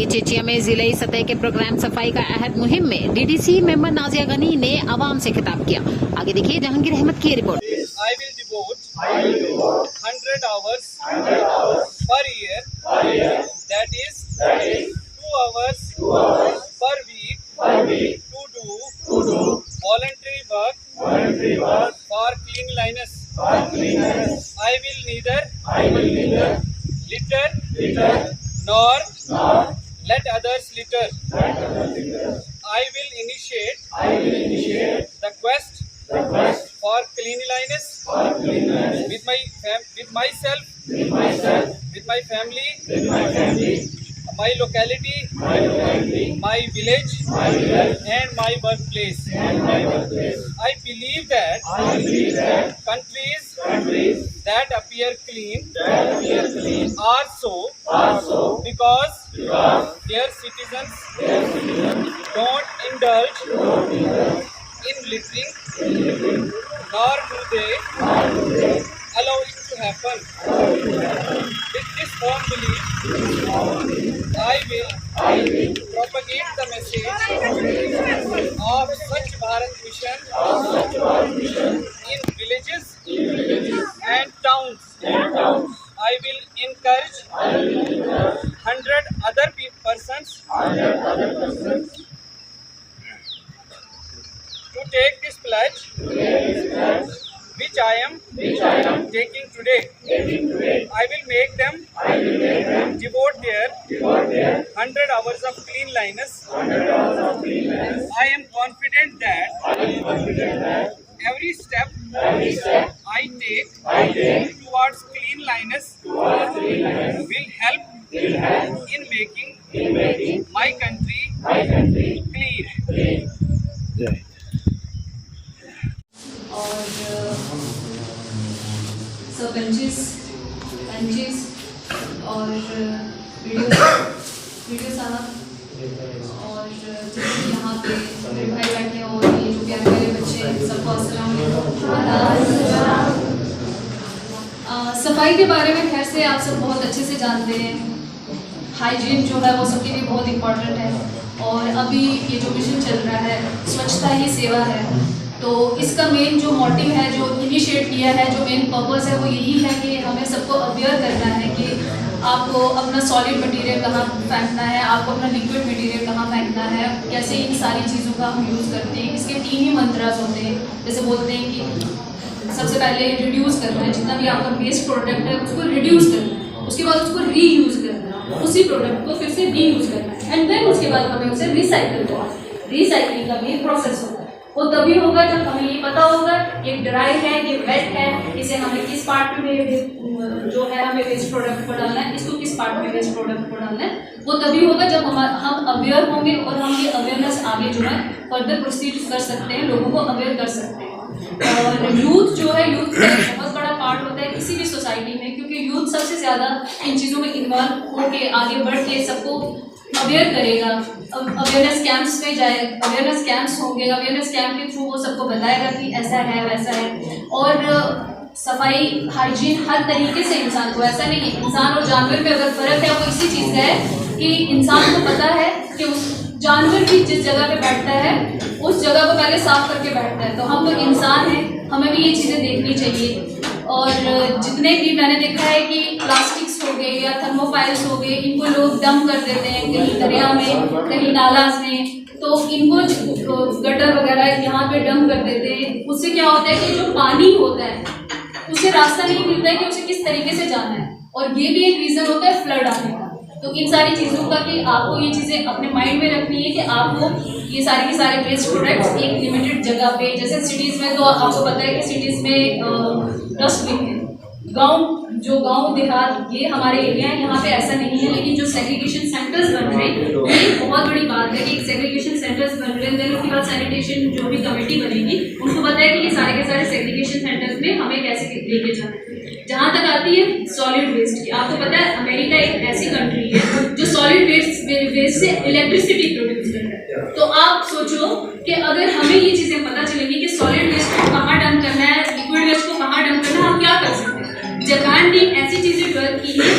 जिले चेचिया में जिले सतह के प्रोग्राम सफाई का अहद मुहिम में डीडीसी मेंबर नाजिया गनी ने आवाम से खिताब किया। आगे देखिए जहांगीर अहमद की report. I will devote 100 hours per year, that is 2 hours per week to do voluntary work for cleanliness. I will neither litter nor let others litter. I will initiate the quest for cleanliness with myself, with my family, my locality, my village, and my workplace. I believe that countries that appear clean are so because their citizens don't indulge in littering, nor do they allow it to happen. With this firm belief, I will propagate the message of Swachh Bharat Mission in villages and towns. I will encourage 100 other persons to take this pledge, which I am taking today. I will make them devote their 100 hours of cleanliness. I am confident that every step I take towards cleanliness will help in making my country clean. और sarpanches punches और video साहब और यहाँ पे मेरे भाई बैठे हैं और ये जो प्यारे प्यारे बच्चे हैं सबको अस्सलाम वालेकुम। सफाई के बारे में खैर से आप सब बहुत अच्छे से जानते हैं। हाइजीन जो है वो सबके लिए बहुत इम्पोर्टेंट है और अभी ये जो मिशन चल रहा है स्वच्छता ही सेवा है, तो इसका मेन जो मोटिव है, जो इनिशिएट किया है, जो मेन पर्पस है वो यही है कि हमें सबको अवेयर करना है कि आपको अपना सॉलिड मटेरियल कहाँ फेंकना है, आपको अपना लिक्विड मटेरियल कहाँ फेंकना है, कैसे इन सारी चीज़ों का हम यूज़ करते हैं। इसके 3 ही मंत्रास होते हैं। जैसे बोलते हैं कि सबसे पहले रिड्यूस करना है, जितना भी आपका वेस्ट प्रोडक्ट है उसको रिड्यूस करना है, उसके बाद उसको रीयूज़ करना है, उसी प्रोडक्ट को फिर से रीयूज़ करना है, एंड देन उसके बाद हमें उसे रिसाइकिल करना है। रिसाइकिलिंग का भी प्रोसेस होता है। वो तभी होगा जब हमें ये पता होगा ये ड्राई है, ये वेट है, इसे हमें किस पार्ट में जो है हमें वेस्ट प्रोडक्ट को डालना है, इसको किस पार्ट में वेस्ट प्रोडक्ट को डालना है। वो तभी होगा जब हम अवेयर होंगे और हम ये अवेयरनेस आगे जो है फर्दर प्रोसीड कर सकते हैं, लोगों को अवेयर कर सकते हैं। और यूथ जो है, यूथ का बहुत बड़ा पार्ट होता है किसी भी सोसाइटी में, क्योंकि यूथ सबसे ज़्यादा इन चीज़ों में इन्वॉल्व होके आगे बढ़ के सबको अवेयर करेगा। अवेयरनेस कैंप्स में जाए, अवेयरनेस कैंप्स होंगे, अवेयरनेस कैंप के थ्रू वो सबको बताएगा कि ऐसा है वैसा है। और सफाई हाइजीन हर तरीके से इंसान को, ऐसा नहीं है इंसान और जानवर में अगर फ़र्क है वो इसी चीज़ का है कि इंसान को पता है कि उस जानवर भी जिस जगह पे बैठता है उस जगह को पहले साफ करके बैठता है। तो हम तो इंसान हैं, हमें भी ये चीज़ें देखनी चाहिए। और जितने भी मैंने देखा है कि प्लास्टिक्स हो गए या थर्मोफाइल्स हो गए, इनको लोग डंप कर देते हैं कहीं दरिया में, कहीं नालाज में, तो इनको गटर वगैरह यहाँ पे डंप कर देते हैं। उससे क्या होता है कि जो पानी होता है उसे रास्ता नहीं मिलता है कि उसे किस तरीके से जाना है, और ये भी एक रीज़न होता है फ्लड आने का। तो इन सारी चीज़ों का कि आपको ये चीज़ें अपने माइंड में रखनी है कि आपको ये सारे के सारे वेस्ट प्रोडक्ट्स एक लिमिटेड जगह पे, जैसे सिटीज़ में तो आपको पता है कि सिटीज़ में डस्टबिन है, गांव देहात ये हमारे एरिया है, यहाँ पे ऐसा नहीं है। लेकिन जो सेग्रीगेशन सेंटर्स बन रहे हैं ये बहुत बड़ी बात है कि सेग्रीगेशन सेंटर्स बन रहे हैं, उसके बाद सैनिटेशन जो भी कमेटी बनेगी उनको पता है कि ये सारे के सारे सेग्रीगेशन सेंटर्स में हमें कैसे लेके जाना है। जहाँ तक आती है सॉलिड वेस्ट की, आपको पता है अमेरिका एक ऐसी कंट्री है जो सॉलिड वेस्ट से इलेक्ट्रिसिटी प्रोड्यूस कर रहा है। तो आप सोचो कि अगर हमें ये चीज़ें पता चलेंगी कि सॉलिड वेस्ट को कहाँ डंप करना है, लिक्विड वेस्ट को कहाँ डंप करना है, हम क्या कर सकते हैं। जापान ने ऐसी चीज़ें डेवलप की है